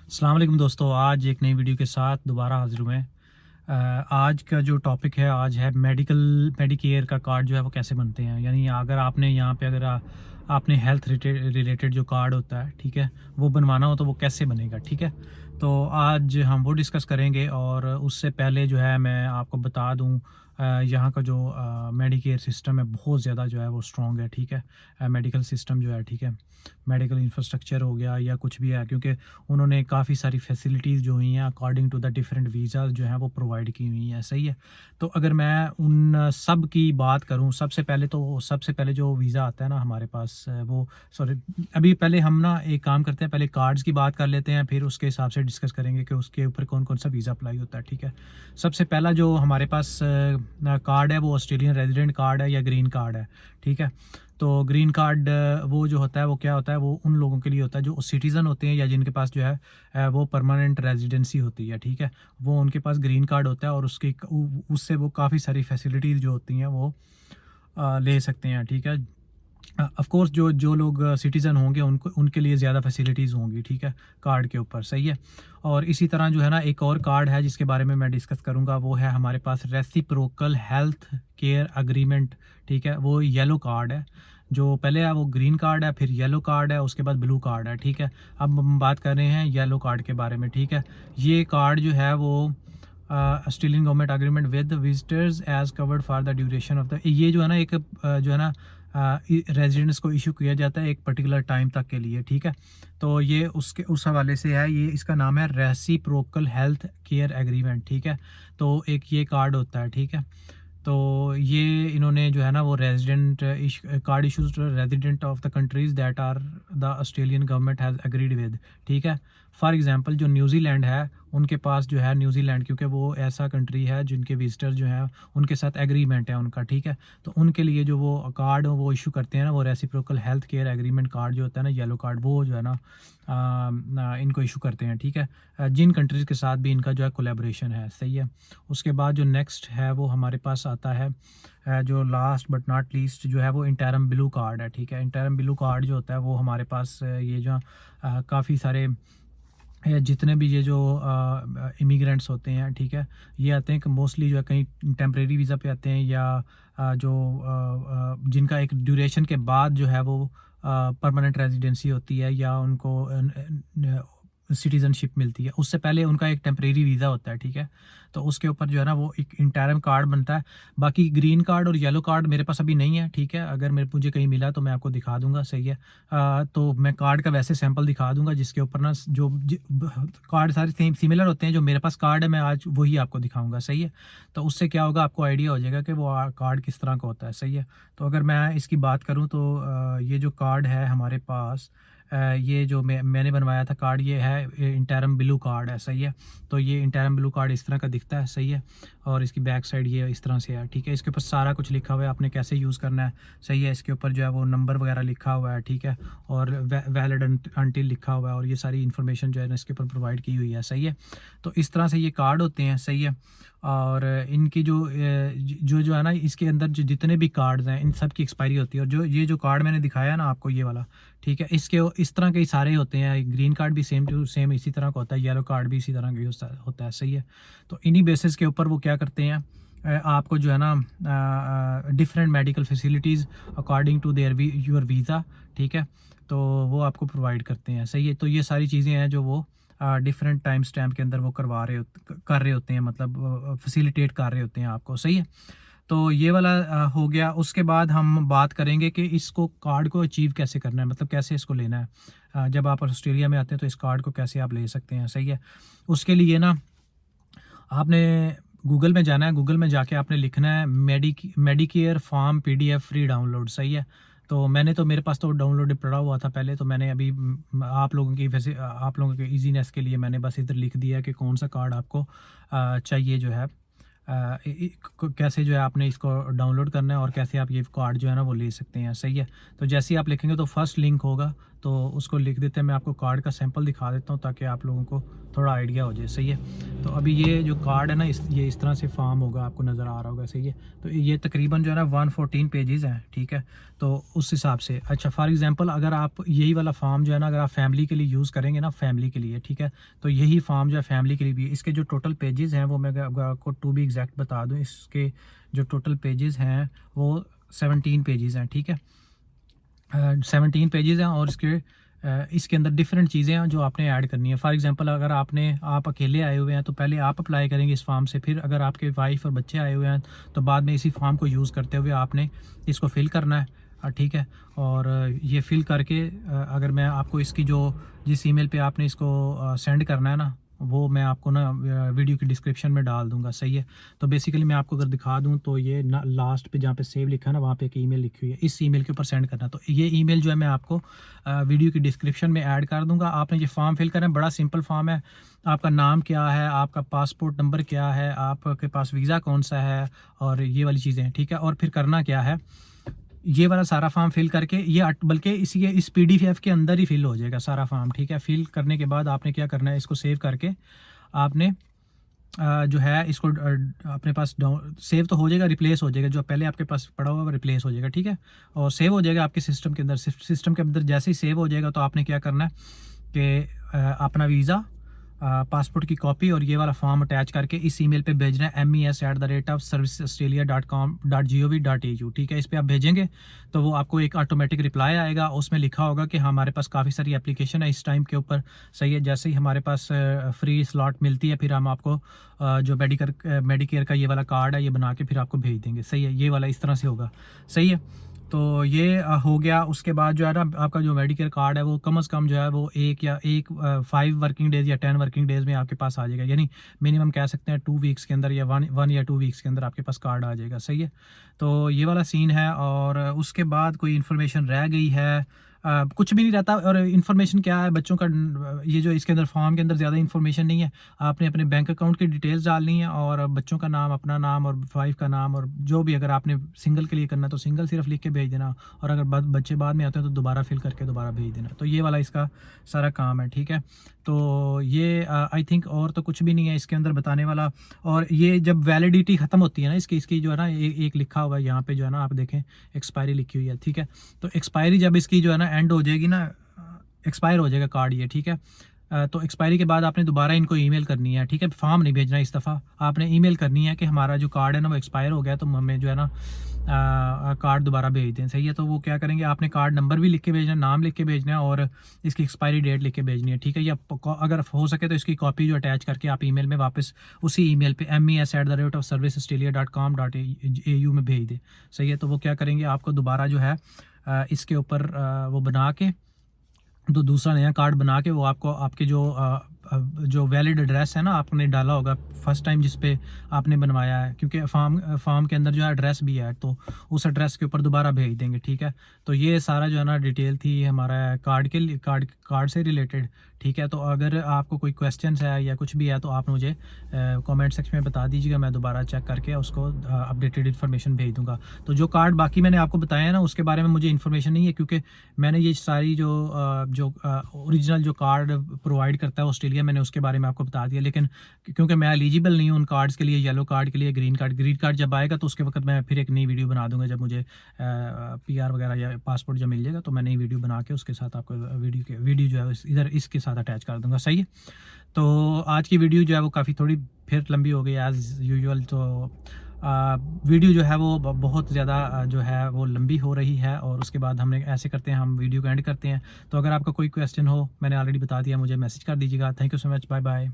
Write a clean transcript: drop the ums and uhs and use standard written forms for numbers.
अस्सलाम वालेकुम दोस्तों, आज एक नई वीडियो के साथ दोबारा हाज़िर हुए हैं। आज का जो टॉपिक है आज है मेडिकेयर का कार्ड जो है वो कैसे बनते हैं। यानी अगर आपने यहाँ पे आपने हेल्थ रिलेटेड जो कार्ड होता है, ठीक है, वो बनवाना हो तो वो कैसे बनेगा, ठीक है। तो आज हम वो डिस्कस करेंगे और उससे पहले जो है मैं आपको बता दूँ, यहाँ का जो मेडिकेयर सिस्टम है बहुत ज़्यादा जो है वो स्ट्रॉन्ग है, ठीक है। मेडिकल सिस्टम जो है, ठीक है, मेडिकल इंफ्रास्ट्रक्चर हो गया या कुछ भी है, क्योंकि उन्होंने काफ़ी सारी फैसिलिटीज़ जो हुई हैं according to the different visas जो हैं वो प्रोवाइड की हुई हैं, सही है। तो अगर मैं उन सब की बात करूं, सबसे पहले जो वीज़ा आता है ना हमारे पास, वो सॉरी, अभी पहले हम ना एक काम करते हैं, पहले कार्ड्स की बात कर लेते हैं, फिर उसके हिसाब से डिस्कस करेंगे कि उसके ऊपर कौन कौन सा वीज़ा अप्लाई होता है, ठीक है। सबसे पहला जो हमारे पास कार्ड है वो ऑस्ट्रेलियन रेजिडेंट कार्ड है या ग्रीन कार्ड है, ठीक है। तो ग्रीन कार्ड वो जो होता है वो क्या होता है, वो उन लोगों के लिए होता है जो सिटीज़न होते हैं या जिनके पास जो है वो परमानेंट रेजिडेंसी होती है, ठीक है। वो उनके पास ग्रीन कार्ड होता है और उससे वो काफ़ी सारी फैसिलिटीज़ जो होती हैं वो ले सकते हैं, ठीक है। ऑफ कोर्स जो जो लोग सिटीज़न होंगे उनको उनके लिए ज़्यादा फैसिलिटीज़ होंगी, ठीक है, कार्ड के ऊपर, सही है। और इसी तरह जो है ना एक और कार्ड है जिसके बारे में मैं डिस्कस करूँगा, वो है हमारे पास रेसिप्रोकल हेल्थ केयर एग्रीमेंट, ठीक है। वो येलो कार्ड है, जो पहले है वो ग्रीन कार्ड है, फिर येलो कार्ड है, उसके बाद ब्लू कार्ड है, ठीक है। अब हम बात कर रहे हैं येलो कार्ड के बारे में, ठीक है। ये कार्ड जो है वो Australian government agreement with visitors as covered for the duration of the, ये जो है ना एक जो है ना रेजिडेंट्स को इशू किया जाता है एक पर्टिकुलर टाइम तक के लिए, ठीक है। तो ये उसके उस हवाले से है, ये इसका नाम है रेसिप्रोकल हेल्थ केयर एग्रीमेंट, ठीक है। तो एक ये कार्ड होता है, ठीक है। तो ये इन्होंने जो है ना वो card issues resident of the countries that are the Australian government has agreed with, ठीक है। फॉर एग्जांपल जो न्यूजीलैंड है, उनके पास जो है न्यूजीलैंड, क्योंकि वो ऐसा कंट्री है जिनके विजिटर जो है उनके साथ एग्रीमेंट है उनका, ठीक है। तो उनके लिए जो वो कार्ड वो इशू करते हैं ना, वो reciprocal health care agreement card जो होता है ना, येलो कार्ड, वो जो है ना इनको इशू करते हैं, ठीक है। जिन कंट्रीज़ के साथ भी इनका जो है कोलेब्रेशन है, सही है। उसके बाद जो नेक्स्ट है वो हमारे पास आता है जो लास्ट बट नॉट लीस्ट जो है वो इंटरम ब्लू कार्ड है, ठीक है। इंटरम ब्लू कार्ड जो होता है वो हमारे पास ये जो काफ़ी सारे जितने भी ये जो इमिग्रेंट्स होते हैं, ठीक है, ये आते हैं कि मोस्टली जो है कहीं टेम्परेरी वीज़ा पे आते हैं या जिनका एक ड्यूरेशन के बाद जो है वो परमानेंट रेजिडेंसी होती है या उनको सिटीज़नशिप मिलती है, उससे पहले उनका एक टेम्परेरी वीज़ा होता है, ठीक है। तो उसके ऊपर जो है ना वो एक इंटरम कार्ड बनता है। बाकी ग्रीन कार्ड और येलो कार्ड मेरे पास अभी नहीं है, ठीक है। अगर मुझे कहीं मिला तो मैं आपको दिखा दूंगा, सही है। तो मैं कार्ड का वैसे सैंपल दिखा दूंगा जिसके ऊपर ना कार्ड सारे सेम सिमिलर होते हैं। जो मेरे पास कार्ड है मैं आज वही आपको दिखाऊंगा, सही है। तो उससे क्या होगा, आपको आइडिया हो जाएगा कि वो कार्ड किस तरह का होता है, सही है। तो अगर मैं इसकी बात करूँ तो ये जो कार्ड है हमारे पास, ये जो मैंने बनवाया था कार्ड, ये है इंटरम ब्लू कार्ड है, सही है। तो ये इंटरम ब्लू कार्ड इस तरह का दिखता है, सही है। और इसकी बैक साइड ये इस तरह से है, ठीक है। इसके ऊपर सारा कुछ लिखा हुआ है, आपने कैसे यूज़ करना है, सही है। इसके ऊपर जो है वो नंबर वगैरह लिखा हुआ है, ठीक है। और वैलिड अंटिल लिखा हुआ है और ये सारी इन्फॉर्मेशन जो है ना इसके ऊपर प्रोवाइड की हुई है, सही है। तो इस तरह से ये कार्ड होते हैं, सही है। और इनकी जो है ना इसके अंदर जो जितने भी कार्ड्स हैं इन सब की एक्सपायरी होती है। और ये जो कार्ड मैंने दिखाया ना आपको, ये वाला, ठीक है, इसके इस तरह के सारे होते हैं। ग्रीन कार्ड भी सेम टू सेम इसी तरह का होता है, येलो कार्ड भी इसी तरह का होता है, सही है। तो इन्हीं बेसिस के ऊपर वो क्या करते हैं, आपको जो है ना different medical facilities according to your visa, ठीक है, तो वो आपको प्रोवाइड करते हैं, सही है। तो ये सारी चीज़ें हैं जो वो डिफरेंट टाइम स्टैम्प के अंदर वो कर रहे होते हैं, मतलब फैसिलिटेट कर रहे होते हैं आपको, सही है। तो ये वाला हो गया। उसके बाद हम बात करेंगे कि इसको कार्ड को अचीव कैसे करना है, मतलब कैसे इसको लेना है। जब आप ऑस्ट्रेलिया में आते हैं तो इस कार्ड को कैसे आप ले सकते हैं, सही है। उसके लिए ना आपने गूगल में जाना है, गूगल में जाके आपने लिखना है Medicare form PDF free download, सही है। तो मेरे पास तो डाउनलोड पड़ा हुआ था पहले, तो मैंने अभी आप लोगों के इजीनेस के लिए मैंने बस इधर लिख दिया कि कौन सा कार्ड आपको चाहिए जो है, कैसे जो है आपने इसको डाउनलोड करना है और कैसे आप ये कार्ड जो है ना वो ले सकते हैं, सही है। तो जैसे ही आप लिखेंगे तो फर्स्ट लिंक होगा, तो उसको लिख देते हैं। मैं आपको कार्ड का सैंपल दिखा देता हूँ ताकि आप लोगों को थोड़ा आइडिया हो जाए, सही है। तो अभी ये जो कार्ड है ना, ये इस तरह से फॉर्म होगा, आपको नज़र आ रहा होगा, सही है। तो ये तकरीबन जो है ना 114 पेजेस हैं, ठीक है। तो उस हिसाब से, अच्छा फॉर एग्जांपल अगर आप यही वाला फॉर्म जो है ना, अगर आप फैमिली के लिए यूज़ करेंगे ना, फैमिली के लिए, ठीक है, तो यही फॉर्म जो है फैमिली के लिए भी, इसके जो टोटल पेजेस हैं वो मैं अगर आपको टू बी एग्जैक्ट बता दूँ, इसके जो टोटल पेजेस हैं वो 17 पेजेस हैं, ठीक है। 17 पेजेस हैं और इसके अंदर डिफरेंट चीज़ें हैं जो आपने ऐड करनी है। फॉर एग्जांपल अगर आप अकेले आए हुए हैं तो पहले आप अप्लाई करेंगे इस फॉर्म से, फिर अगर आपके वाइफ और बच्चे आए हुए हैं तो बाद में इसी फॉर्म को यूज़ करते हुए आपने इसको फिल करना है, ठीक है। और ये फिल करके अगर मैं आपको इसकी जिस ईमेल पे आपने इसको सेंड करना है ना, वो मैं आपको ना वीडियो की डिस्क्रिप्शन में डाल दूंगा, सही है। तो बेसिकली मैं आपको अगर दिखा दूं तो ये ना लास्ट पे जहाँ पे सेव लिखा है ना, वहाँ पे एक ईमेल लिखी हुई है, इस ईमेल के ऊपर सेंड करना। तो ये ईमेल जो है मैं आपको वीडियो की डिस्क्रिप्शन में ऐड कर दूंगा। आपने ये फॉर्म फिल करना है, बड़ा सिंपल फॉर्म है। आपका नाम क्या है, आपका पासपोर्ट नंबर क्या है, आपके पास वीज़ा कौन सा है, और ये वाली चीज़ें, ठीक है। और फिर करना क्या है, ये वाला सारा फॉर्म फिल करके बल्कि इस पीडीएफ के अंदर ही फिल हो जाएगा सारा फॉर्म, ठीक है। फिल करने के बाद आपने क्या करना है, इसको सेव करके आपने जो है इसको अपने पास सेव तो हो जाएगा, रिप्लेस हो जाएगा, जो पहले आपके पास पड़ा हुआ है रिप्लेस हो जाएगा, ठीक है। और सेव हो जाएगा आपके सिस्टम के अंदर। सिस्टम के अंदर जैसे ही सेव हो जाएगा तो आपने क्या करना है कि अपना वीज़ा, पासपोर्ट की कॉपी और ये वाला फॉर्म अटैच करके इस ईमेल पे भेजना है, mes@serviceaustralia.com.gov.au, ठीक है। इस पर आप भेजेंगे तो वो आपको एक ऑटोमेटिक रिप्लाई आएगा, उसमें लिखा होगा कि हमारे पास काफ़ी सारी एप्लीकेशन है इस टाइम के ऊपर, सही है। जैसे ही हमारे पास फ्री स्लॉट मिलती है फिर हम आपको जो मेडिकेयर का ये वाला कार्ड है ये बना के फिर आपको भेज देंगे, सही है। ये वाला इस तरह से होगा, सही है। तो ये हो गया। उसके बाद जो है ना आपका जो मेडिकेयर कार्ड है वो कम से कम जो है वो 5 वर्किंग डेज़ या 10 वर्किंग डेज़ में आपके पास आ जाएगा, यानी मिनिमम कह सकते हैं 2 वीक्स के अंदर या वन या 2 वीक्स के अंदर आपके पास कार्ड आ जाएगा, सही है। तो ये वाला सीन है। और उसके बाद कोई इन्फॉर्मेशन रह गई है, कुछ भी नहीं रहता। और इन्फॉर्मेशन क्या है बच्चों का, ये जो इसके अंदर फॉर्म के अंदर ज़्यादा इन्फॉर्मेशन नहीं है। आपने अपने बैंक अकाउंट की डिटेल्स डालनी है और बच्चों का नाम, अपना नाम और वाइफ का नाम, और जो भी अगर आपने सिंगल के लिए करना तो सिंगल सिर्फ लिख के भेज देना, और अगर बच्चे बाद में आते हैं तो दोबारा फिल करके दोबारा भेज देना। तो ये वाला इसका सारा काम है, ठीक है। तो ये आई थिंक और तो कुछ भी नहीं है इसके अंदर बताने वाला। और ये जब वैलिडिटी ख़त्म होती है ना इसकी जो है ना, एक लिखा हुआ है यहाँ पे जो है ना, आप देखें एक्सपायरी लिखी हुई है, ठीक है। तो एक्सपायरी जब इसकी जो है ना एंड हो जाएगी ना, एक्सपायर हो जाएगा कार्ड ये, ठीक है। तो एक्सपायरी के बाद आपने दोबारा इनको ईमेल करनी है, ठीक है। फॉर्म नहीं भेजना इस दफ़ा, आपने ईमेल करनी है कि हमारा जो कार्ड है ना वो एक्सपायर हो गया, तो हमें जो है ना कार्ड दोबारा भेज दें, सही है। तो वो क्या करेंगे, आपने कार्ड नंबर भी लिख के भेजना है, नाम लिख के भेजना है और इसकी एक्सपायरी डेट लिख के भेजनी है, ठीक है। या अगर हो सके तो इसकी कॉपी जो अटैच करके आप ईमेल में वापस उसी ईमेल पे mes@serviceaustralia.com.au में भेज दें, सही है। तो वो क्या करेंगे, आपको दोबारा जो है इसके ऊपर वो बना के तो दूसरा नया कार्ड बना के वो आपको आपके जो वैलिड एड्रेस है ना आपने डाला होगा फर्स्ट टाइम जिस पे आपने बनवाया है, क्योंकि फॉर्म के अंदर जो है एड्रेस भी है, तो उस एड्रेस के ऊपर दोबारा भेज देंगे, ठीक है। तो ये सारा जो है ना डिटेल थी हमारा कार्ड से रिलेटेड, ठीक है। तो अगर आपको कोई क्वेश्चन है या कुछ भी है तो आप मुझे कमेंट सेक्शन में बता दीजिएगा, मैं दोबारा चेक करके उसको अपडेटेड इन्फॉर्मेशन भेज दूंगा। तो जो कार्ड बाकी मैंने आपको बताया ना उसके बारे में मुझे इन्फॉर्मेशन नहीं है, क्योंकि मैंने ये सारी जो ओरिजिनल जो कार्ड प्रोवाइड करता है ऑस्ट्रेलिया, मैंने उसके बारे में आपको बता दिया। लेकिन क्योंकि मैं एलिजिबल नहीं हूँ उन कार्ड्स के लिए, येलो कार्ड के लिए, ग्रीन कार्ड जब आएगा तो उसके वक्त मैं फिर एक नई वीडियो बना दूंगा, जब मुझे PR वगैरह या पासपोर्ट जब मिल जाएगा तो मैं नई वीडियो बना के उसके साथ आपको वीडियो जो है इधर इसके साथ अटैच कर दूंगा, सही है। तो आज की वीडियो जो है वो काफ़ी थोड़ी फिर लंबी हो गई एज़ यूजुअल। तो वीडियो जो है वो बहुत ज़्यादा जो है वो लंबी हो रही है, और उसके बाद हमने ऐसे करते हैं, हम वीडियो को एंड करते हैं। तो अगर आपका कोई क्वेश्चन हो, मैंने ऑलरेडी बता दिया, मुझे मैसेज कर दीजिएगा। Thank you so much, bye bye.